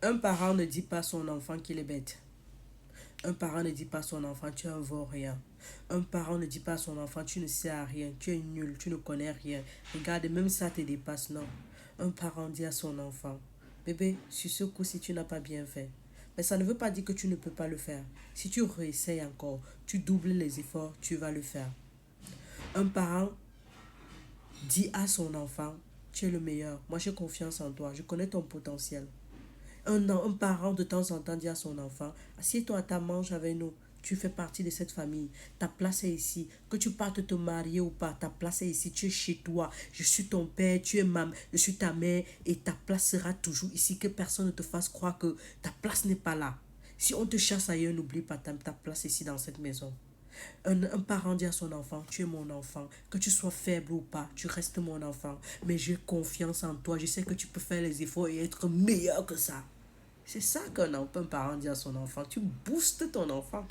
Un parent ne dit pas à son enfant qu'il est bête. Un parent ne dit pas à son enfant, tu es un vaurien. Un parent ne dit pas à son enfant, tu ne sais à rien, tu es nul, tu ne connais rien. Regarde, même ça te dépasse, non. Un parent dit à son enfant, bébé, sur ce coup, si tu n'as pas bien fait. Mais ça ne veut pas dire que tu ne peux pas le faire. Si tu réessayes encore, tu doubles les efforts, tu vas le faire. Un parent dit à son enfant, tu es le meilleur, moi j'ai confiance en toi, je connais ton potentiel. Un parent de temps en temps dit à son enfant, assieds-toi à ta mange avec nous. Tu fais partie de cette famille. Ta place est ici. Que tu partes te marier ou pas, ta place est ici. Tu es chez toi. Je suis ton père, tu es je suis ta mère et ta place sera toujours ici. Que personne ne te fasse croire que ta place n'est pas là. Si on te chasse ailleurs, n'oublie pas ta place ici dans cette maison. Un parent dit à son enfant, tu es mon enfant, que tu sois faible ou pas, tu restes mon enfant, mais j'ai confiance en toi, je sais que tu peux faire les efforts et être meilleur que ça. C'est ça qu'un parent dit à son enfant. Tu boostes ton enfant.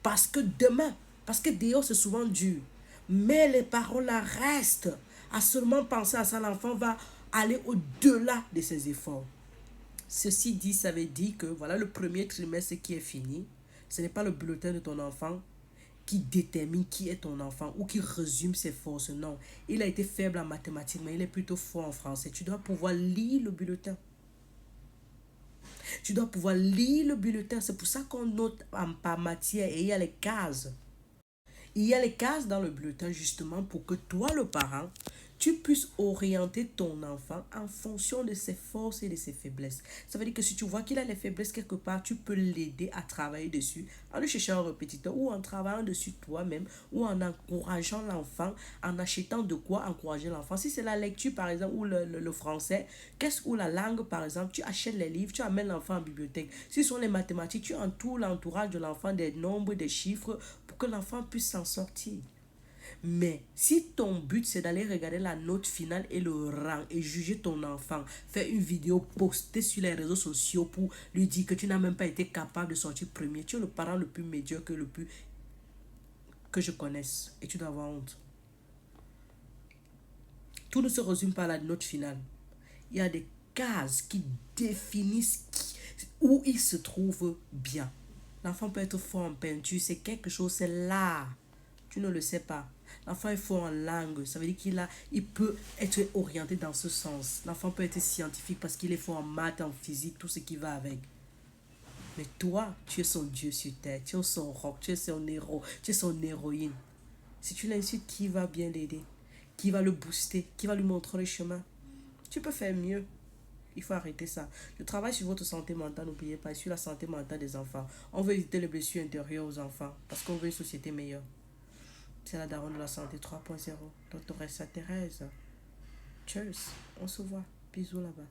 Parce que demain, parce que dehors c'est souvent dur. Mais les paroles là restent. À seulement penser à ça, l'enfant va aller au-delà de ses efforts. Ceci dit, ça veut dire que voilà le premier trimestre qui est fini. Ce n'est pas le bulletin de ton enfant qui détermine qui est ton enfant ou qui résume ses forces. Non, il a été faible en mathématiques, mais il est plutôt fort en français. Tu dois pouvoir lire le bulletin. Tu dois pouvoir lire le bulletin. C'est pour ça qu'on note par matière et il y a les cases. Il y a les cases dans le bulletin justement pour que toi, le parent, tu puisses orienter ton enfant en fonction de ses forces et de ses faiblesses. Ça veut dire que si tu vois qu'il a les faiblesses quelque part, tu peux l'aider à travailler dessus en lui cherchant un répétiteur ou en travaillant dessus toi-même ou en encourageant l'enfant, en achetant de quoi encourager l'enfant. Si c'est la lecture par exemple ou le français, ou la langue par exemple, tu achètes les livres, tu amènes l'enfant en bibliothèque. Si ce sont les mathématiques, tu entoures l'entourage de l'enfant des nombres, des chiffres pour que l'enfant puisse s'en sortir. Mais si ton but c'est d'aller regarder la note finale et le rang et juger ton enfant, faire une vidéo postée sur les réseaux sociaux pour lui dire que tu n'as même pas été capable de sortir premier, tu es le parent le plus médiocre que je connaisse et tu dois avoir honte. Tout ne se résume pas à la note finale. Il y a des cases qui définissent où il se trouve bien. L'enfant peut être fort en peinture, c'est quelque chose, c'est l'art. Tu ne le sais pas. L'enfant est fort en langue, ça veut dire il peut être orienté dans ce sens. L'enfant peut être scientifique parce qu'il est fort en maths, en physique, tout ce qui va avec. Mais toi, tu es son Dieu sur terre, tu es son roc, tu es son héros, tu es son héroïne. Si tu l'insultes, qui va bien l'aider? Qui va le booster? Qui va lui montrer le chemin? Tu peux faire mieux. Il faut arrêter ça. Je travaille sur votre santé mentale, n'oubliez pas, sur la santé mentale des enfants. On veut éviter les blessures intérieures aux enfants parce qu'on veut une société meilleure. C'est la daronne de la santé 3.0. Doctoressa Thérèse. Cheers. On se voit. Bisous là-bas.